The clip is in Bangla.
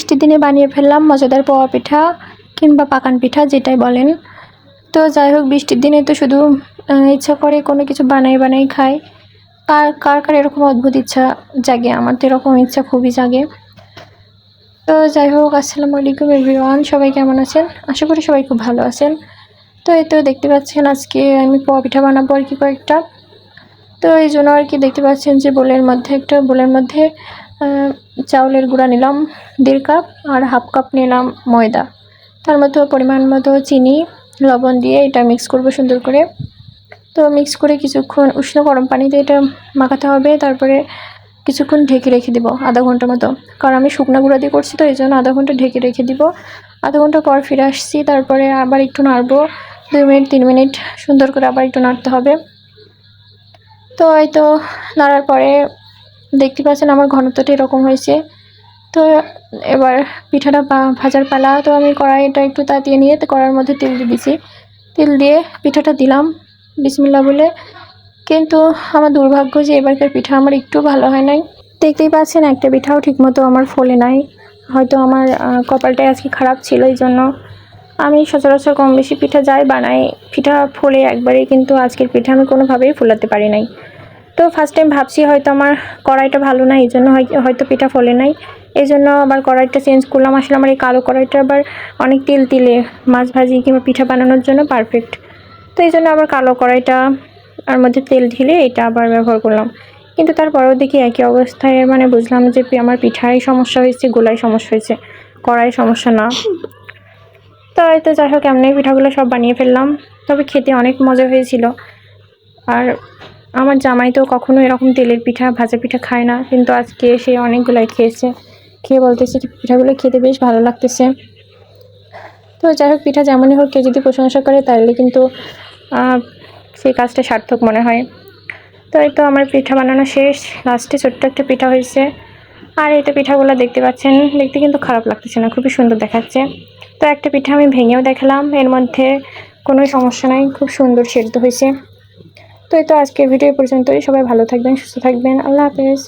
বৃষ্টির দিনে বানিয়ে ফেললাম মজাদার পোয়া পিঠা কিংবা পাকান পিঠা যেটাই বলেন। তো যাই হোক, বৃষ্টির দিনে তো শুধু ইচ্ছা করে কোনো কিছু বানাই খাই। কার কার কার এরকম অদ্ভুত ইচ্ছা জাগে? আমার তো এরকম ইচ্ছা খুবই জাগে। তো যাই হোক, আসসালামু আলাইকুম এভরিওয়ান, সবাই কেমন আছেন? আশা করি সবাই খুব ভালো আছেন। তো এই তো দেখতে পাচ্ছেন আজকে আমি পোয়া পিঠা বানাবো আর কি কয়েকটা। তো এই জন্য আর কি দেখতে পাচ্ছেন যে বোলের মধ্যে চাউলের গুঁড়া নিলাম 1.5 কাপ, আর 1/2 কাপ নিলাম ময়দা। তার মধ্যে পরিমাণ মতো চিনি, লবণ দিয়ে এটা মিক্স করব সুন্দর করে। তো মিক্স করে কিছুক্ষণ উষ্ণ গরম পানিতে এটা মাখাতে হবে। তারপরে কিছুক্ষণ ঢেকে রেখে দিব আধা ঘন্টা মতো, কারণ আমি শুকনো গুঁড়া দিয়ে করছি, তো এই জন্য আধা ঘন্টা ঢেকে রেখে দিব। আধা ঘন্টা পর ফিরে আসছি, তারপরে আবার একটু নাড়বো 2 মিনিট 3 মিনিট সুন্দর করে আবার একটু নাড়তে হবে। তো এই তো নাড়ার পরে দেখতে পাচ্ছেন আমার ঘনত্বটা এরকম হয়েছে। তো এবার পিঠাটা ভাজার পালা। তো আমি কড়াইটা একটু তাতিয়ে নিয়ে কড়াইয়ের মধ্যে তেল দিয়ে দিয়েছি। তেল দিয়ে পিঠাটা দিলাম বিসমিল্লাহ বলে। কিন্তু আমার দুর্ভাগ্য যে এবারকার পিঠা আমার একটু ভালো হয় নাই। দেখতেই পাচ্ছেন একটা পিঠাও ঠিকমতো আমার ফোলে নাই। হয়তো আমার কপালটাই আজকে খারাপ ছিল, এই জন্য আমি সচরাচর কম বেশি পিঠা যাই বানাই, পিঠা ফোলে একবারে, কিন্তু আজকের পিঠা আমি কোনোভাবেই ফোলাতে পারি নাই। তো ফার্স্ট টাইম ভাবছি হয়তো আমার কড়াইটা ভালো না, এই জন্য হয়তো পিঠা ফোলে নাই। এই জন্য আবার কড়াইটা চেঞ্জ করলাম। আসলে আমার এই কালো কড়াইটা আবার অনেক তেলে মাছ ভাজি কিংবা পিঠা বানানোর জন্য পারফেক্ট। তো এই জন্য আবার কালো কড়াইটা আর মধ্যে তেল ঢেলে এটা আবার ব্যবহার করলাম। কিন্তু তারপরেও দেখি একই অবস্থায়, মানে বুঝলাম যে আমার পিঠায় সমস্যা হয়েছে, গোলায় সমস্যা হয়েছে, কড়াই সমস্যা না। তো এই তো যাই হোক, এমনি পিঠাগুলো সব বানিয়ে ফেললাম। তবে খেতে অনেক মজা হয়েছিল। আর আমার জামাই তো কখনো এরকম তেলের পিঠা ভাজা পিঠা খায় না, কিন্তু আজকে সে অনেকগুলাই খেয়েছে। খেয়ে বলতেছে যে পিঠাগুলো খেতে বেশ ভালো লাগতেছে। তো যাই হোক, পিঠা যেমনই হোক, কেউ যদি প্রশংসা করে তাহলে কিন্তু সেই কাজটা সার্থক মনে হয়। তো এই তো আমার পিঠা বানানো শেষ। লাস্টে ছোট্ট একটা পিঠা হয়েছে। আর এই তো পিঠাগুলো দেখতে পাচ্ছেন, দেখতে কিন্তু খারাপ লাগতেছে না, খুবই সুন্দর দেখাচ্ছে। তো একটা পিঠা আমি ভেঙেও দেখালাম, এর মধ্যে কোনো সমস্যা নাই, খুব সুন্দর সেদ্ধ হয়েছে। তো এই তো আজকের ভিডিও পর্যন্তই। সবাই ভালো থাকবেন, সুস্থ থাকবেন। আল্লাহ হাফেজ।